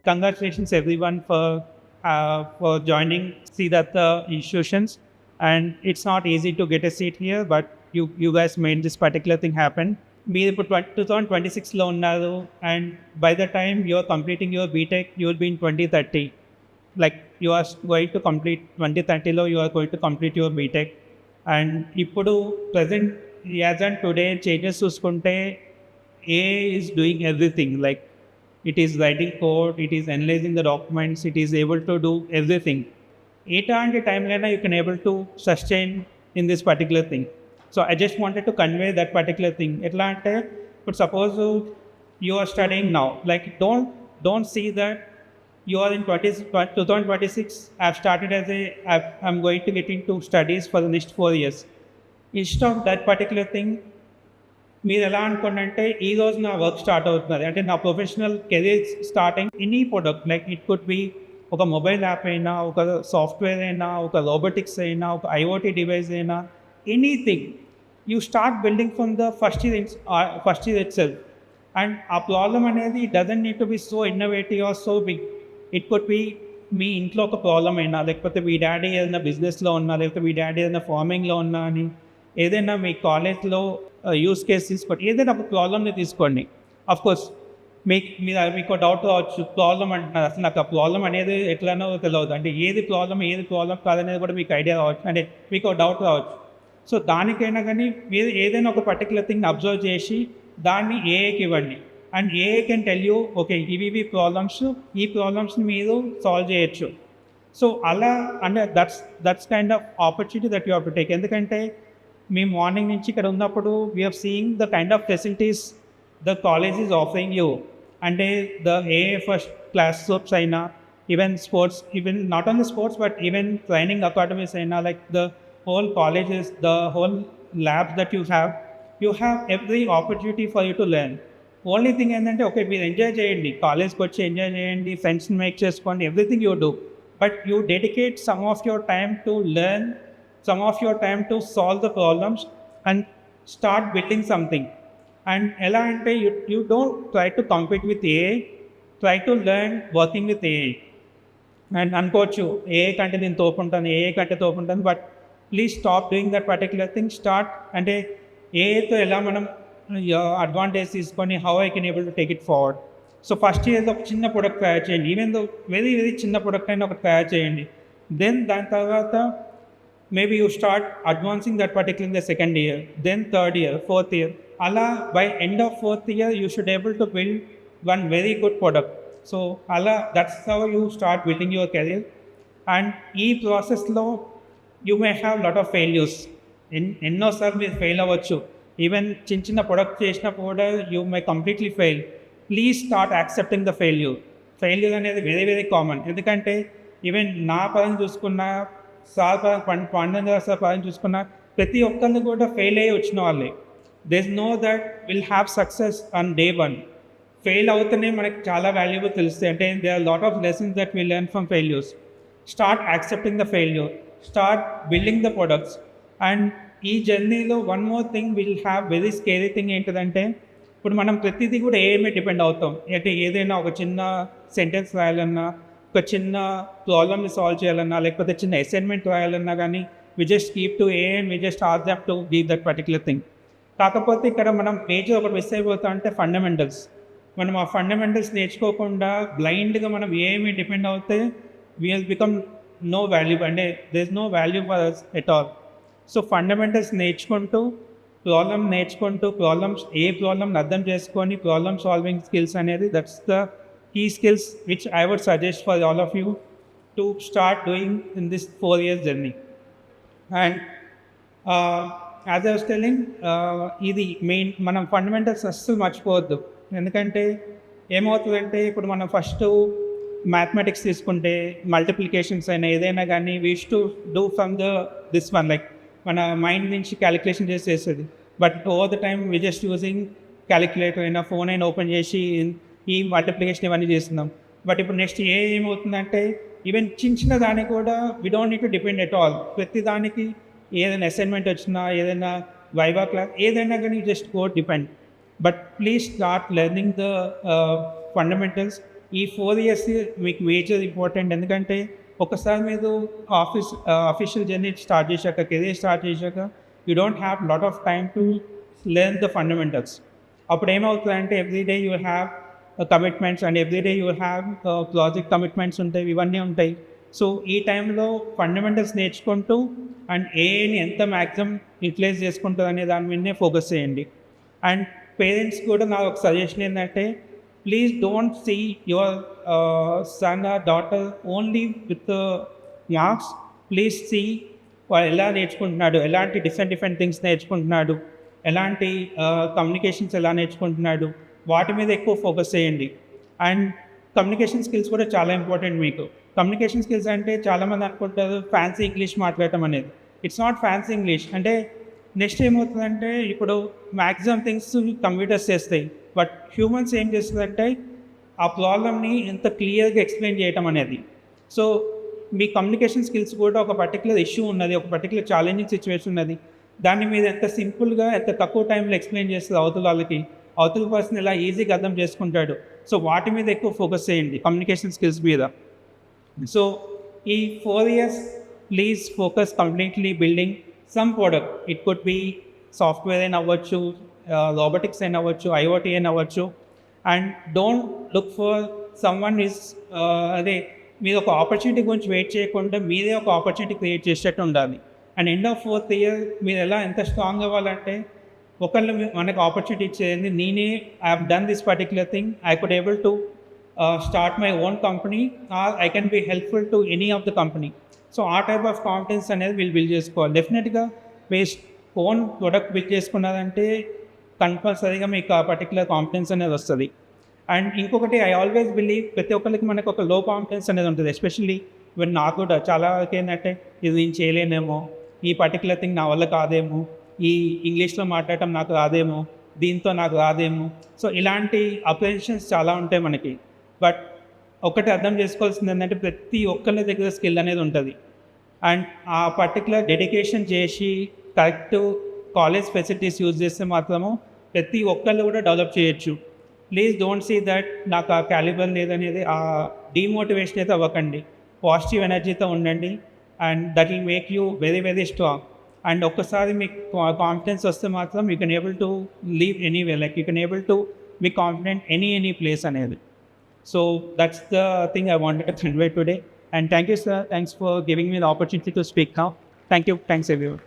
congratulations everyone for joining Siddhartha institutions. And it's not easy to get a seat here, but you guys made this particular thing happen. మీరు ఇప్పుడు 2026లో ఉన్నారు, and by the time you are completing your BTech you will be in 2030. Like you are going to complete 2030లో you are going to complete your BTech. And ఇప్పుడు present as and today changes చూసుకుంటే AI is doing everything. Like it is writing code, it is analyzing the documents, it is able to do everything. ఎలాంటి టైంలో you can able to sustain in this particular thing. So I just wanted to convey that particular thing. ఎట్లా అంటే ఇప్పుడు suppose you are studying now, like don't see that you are in 2026. I've started I'm going to get into studies for the next 4 years. Instead of that particular thing, మీరు ఎలా అనుకోండి అంటే ఈరోజు నా work start అవుతున్నది, అంటే నా professional career starting any product. Like it could be ఒక మొబైల్ యాప్ అయినా, ఒక సాఫ్ట్వేర్ అయినా, ఒక రోబోటిక్స్ అయినా, ఒక IoT డివైస్ అయినా, anything you start building from the first year itself. And ఆ ప్రాబ్లమ్ అనేది doesn't need to be so innovative or so big. It could be మీ ఇంట్లో ఒక ప్రాబ్లం అయినా, లేకపోతే మీ డాడీ ఏదైనా బిజినెస్లో ఉన్నా, లేకపోతే మీ డాడీ ఏదైనా ఫార్మింగ్లో ఉన్నా అని, ఏదైనా మీ కాలేజ్లో యూస్ కేస్ తీసుకోండి, ఏదైనా ఒక ప్రాబ్లమ్ని తీసుకోండి. అఫ్కోర్స్ మీకు డౌట్ రావచ్చు, ప్రాబ్లం అంటున్నారు, అసలు నాకు ఆ ప్రాబ్లం అనేది ఎట్లనో తెలియదు, అంటే ఏది ప్రాబ్లం కాదనేది కూడా మీకు ఐడియా రావచ్చు, అంటే మీకు డౌట్ రావచ్చు. సో దానికైనా కానీ మీరు ఏదైనా ఒక పర్టికులర్ థింగ్ అబ్జర్వ్ చేసి దాన్ని ఏఐకి ఇవ్వండి. And AI can tell you okay ఇవి ప్రాబ్లమ్స్, ఈ ప్రాబ్లమ్స్ని మీరు సాల్వ్ చేయొచ్చు. సో అలా అంటే that's kind of opportunity that you have to take. ఎందుకంటే మేము మార్నింగ్ నుంచి ఇక్కడ ఉన్నప్పుడు we're seeing the kind of facilities the college is offering you. అంటే the uh first classrooms అయినా, even sports, even not only sports but even training academies అయినా, like the whole colleges, the whole labs that you have every opportunity for you to learn. Only thing ఏంటంటే okay మీరు enjoy చేయండి, కాలేజ్కి వచ్చి enjoy చేయండి, ఫ్రెండ్స్ని make చేసుకోండి, everything you do, but you dedicate some of your time to learn, some of your time to solve the problems and start building something. And ela ante you don't try to compete with AI, try to learn working with AI. And అనుకోవచ్చు AI కంటే నేను తోపుంటాను, AI కంటే తోపుంటాను, but please stop doing that particular thing. Start అంటే ఏఐతో ఎలా మనం అడ్వాంటేజ్ తీసుకొని how I can able to take it forward. So first year ఒక చిన్న ప్రొడక్ట్ తయారు చేయండి, ఈవెన్ దో వెరీ వెరీ చిన్న ప్రొడక్ట్ అయినా ఒకటి తయారు చేయండి. దెన్ దాని తర్వాత maybe you start advancing that particular in the second year, then third year, fourth year. Ala by end of fourth year you should able to build one very good product. So ala that's how you start building your career. And ee process lo you may have lot of failures. Enno sir మీరు fail అవ్వచ్చు, even చిన్న product చేసిన కూడా you may completely fail. Please start accepting the failure అనేది very very common. ఎందుకంటే even నా పరంగా చూసుకున్న పాండవ సార్ పరంగా చూసుకున్న ప్రతి ఒక్కరిని కూడా ఫెయిల్ అయ్యి వచ్చిన వాళ్ళే. There no that will have success on day 1. Fail అవుతూనే మనకి చాలా వాల్యుబుల్ తెలుస్తాయి. అంటే they are lot of lessons that will learn from failures. Start accepting the failure, start building the products. And ఈ జర్నీలో one more thing will have very scary thing ఏంటిదంటే, ఇప్పుడు మనం ప్రతిదీ కూడా ఏమే డిపెండ్ అవుతాం. అంటే ఏదైనా ఒక చిన్న సెంటెన్స్ రాయాలన్నా, ఒక చిన్న ప్రాబ్లమ్ని సాల్వ్ చేయాలన్నా, లేకపోతే చిన్న అసైన్మెంట్ రాయాలన్నా కానీ we just keep to a and we just ask them to give that particular thing. కాకపోతే ఇక్కడ మనం మేజర్ ఒకటి మిస్ అయిపోతాం అంటే ఫండమెంటల్స్. మనం ఆ ఫండమెంటల్స్ నేర్చుకోకుండా బ్లైండ్గా మనం ఏమి డిపెండ్ అవుతే we has become no value, అంటే there is no value for us at all. So fundamentals నేర్చుకుంటూ ప్రాబ్లమ్స్ ఏ ప్రాబ్లమ్ని అర్థం చేసుకొని ప్రాబ్లమ్ సాల్వింగ్ స్కిల్స్ అనేది that's the key skills which I would suggest for all of you to start doing in this 4 years journey. And as I was telling, ఇది main మనం fundamentals అస్సలు మర్చిపోవద్దు. ఎందుకంటే ఏమవుతుందంటే ఇప్పుడు మనం ఫస్ట్ మ్యాథమెటిక్స్ తీసుకుంటే మల్టిప్లికేషన్స్ అయినా ఏదైనా కానీ we used to do from this one, like మన మైండ్ నుంచి క్యాలిక్యులేషన్ చేసేది. But over the time we just using calculator అయినా ఫోన్ అయినా ఓపెన్ చేసి ఈ మల్టిప్లికేషన్ ఇవన్నీ చేస్తున్నాం. బట్ ఇప్పుడు నెక్స్ట్ ఏమవుతుందంటే ఈవెన్ చిన్న దానికి కూడా we don't need to depend at all. ప్రతి దానికి ఏదైనా అసైన్మెంట్ వచ్చినా, ఏదైనా వైవా క్లాస్ ఏదైనా కానీ just go depend. But please start learning the fundamentals ఈ 4 ఇయర్స్ మీకు మేజర్ ఇంపార్టెంట్. ఎందుకంటే ఒకసారి మీరు అఫీషియల్ జర్నీ స్టార్ట్ చేశాక, కెరీర్ స్టార్ట్ చేశాక you don't have lot of time to learn the fundamentals. అప్పుడు ఏమవుతుందంటే every day you have commitments and every day you have project commitments ఉంటాయి, ఇవన్నీ ఉంటాయి. సో ఈ టైంలో ఫండమెంటల్స్ నేర్చుకుంటూ అండ్ ఏఐని ఎంత మ్యాక్సిమం యూటిలైజ్ చేసుకుంటుంది అనే దాని మీదనే ఫోకస్ చేయండి. అండ్ పేరెంట్స్ కూడా నాకు ఒక సజెషన్ ఏంటంటే, please don't see your son or daughter only with marks. Please see వాడు ఎలా నేర్చుకుంటున్నాడు, ఎలాంటి డిఫరెంట్ థింగ్స్ నేర్చుకుంటున్నాడు, ఎలాంటి కమ్యూనికేషన్స్ ఎలా నేర్చుకుంటున్నాడు, వాటి మీద ఎక్కువ ఫోకస్ చేయండి. అండ్ కమ్యూనికేషన్ స్కిల్స్ కూడా చాలా ఇంపార్టెంట్ మీకు. కమ్యూనికేషన్ స్కిల్స్ అంటే చాలామంది అనుకుంటారు ఫ్యాన్సీ ఇంగ్లీష్ మాట్లాడటం అనేది. It's not fancy English. అంటే నెక్స్ట్ ఏమవుతుందంటే ఇప్పుడు మ్యాక్సిమం థింగ్స్ కంప్యూటర్స్ చేస్తాయి, బట్ హ్యూమన్స్ ఏం చేస్తుందంటే ఆ ప్రాబ్లమ్ని ఎంత క్లియర్గా ఎక్స్ప్లెయిన్ చేయటం అనేది. సో మీ కమ్యూనికేషన్ స్కిల్స్ కూడా ఒక పర్టికులర్ ఇష్యూ ఉన్నది, ఒక పర్టికులర్ ఛాలెంజింగ్ సిచ్యువేషన్ ఉన్నది, దాన్ని మీద ఎంత సింపుల్గా ఎంత తక్కువ టైంలో ఎక్స్ప్లెయిన్ చేస్తుంది అవతల పర్సన్ ఎలా ఈజీగా అర్థం చేసుకుంటాడు. సో వాటి మీద ఎక్కువ ఫోకస్ చేయండి, కమ్యూనికేషన్ స్కిల్స్ మీద. సో ఈ 4 years please focus completely building some product. It could B software అయినా అవ్వచ్చు, రోబోటిక్స్ అయినా అవ్వచ్చు, IoT అయినా అవ్వచ్చు. And don't look for someone is అదే మీరు ఒక ఆపర్చునిటీ గురించి వెయిట్ చేయకుండా మీరే ఒక ఆపర్చునిటీ క్రియేట్ చేసేటట్టు ఉండాలి. And end of 4th year మీరు ఎంత స్ట్రాంగ్ అవ్వాలంటే, ఒకళ్ళు మనకు ఆపర్చునిటీ ఇచ్చేది నేనే I have done this particular thing, I could able to start my own company or I can be helpful to any of the company. So ఆ type of confidence అనేది వీళ్ళు బిల్డ్ చేసుకోవాలి. డెఫినెట్గా బేస్డ్ ఓన్ ప్రొడక్ట్ బిల్డ్ చేసుకున్నారంటే కంపల్సరీగా మీకు ఆ particular confidence అనేది వస్తుంది. అండ్ ఇంకొకటి ఐ ఆల్వేస్ బిలీవ్ ప్రతి ఒక్కరికి మనకు ఒక లో కాన్ఫిడెన్స్ అనేది ఉంటుంది. ఎస్పెషల్లీ ఇప్పుడు నాకు కూడా చాలా వరకు ఏంటంటే ఇది నేను చేయలేనేమో, ఈ పర్టికులర్ థింగ్ నా వల్ల కాదేమో, ఈ ఇంగ్లీష్లో మాట్లాడటం నాకు రాదేమో, దీంతో నాకు రాదేమో. సో ఇలాంటి అప్రిషన్స్ చాలా ఉంటాయి మనకి. బట్ ఒకటి అర్థం చేసుకోవాల్సింది ఏంటంటే ప్రతి ఒక్కరి దగ్గర స్కిల్ అనేది ఉంటుంది. అండ్ ఆ పర్టికులర్ డెడికేషన్ చేసి కరెక్ట్ కాలేజ్ ఫెసిలిటీస్ యూజ్ చేస్తే మాత్రము ప్రతి ఒక్కళ్ళు కూడా డెవలప్ చేయొచ్చు. ప్లీజ్ డోంట్ సీ దట్ నాకు ఆ క్యాలిబర్ లేదనేది ఆ డీమోటివేషన్ అయితే అవ్వకండి. పాజిటివ్ ఎనర్జీతో ఉండండి and that will make you very strong. And ఒక్కసారి మీకు కాన్ఫిడెన్స్ వస్తే మాత్రం you can able to live anyway, like you can able to be confident any place అనేది. So that's the thing I wanted to convey today. And thank you, sir. Thanks for giving me the opportunity to speak now. Thank you. Thanks, everyone.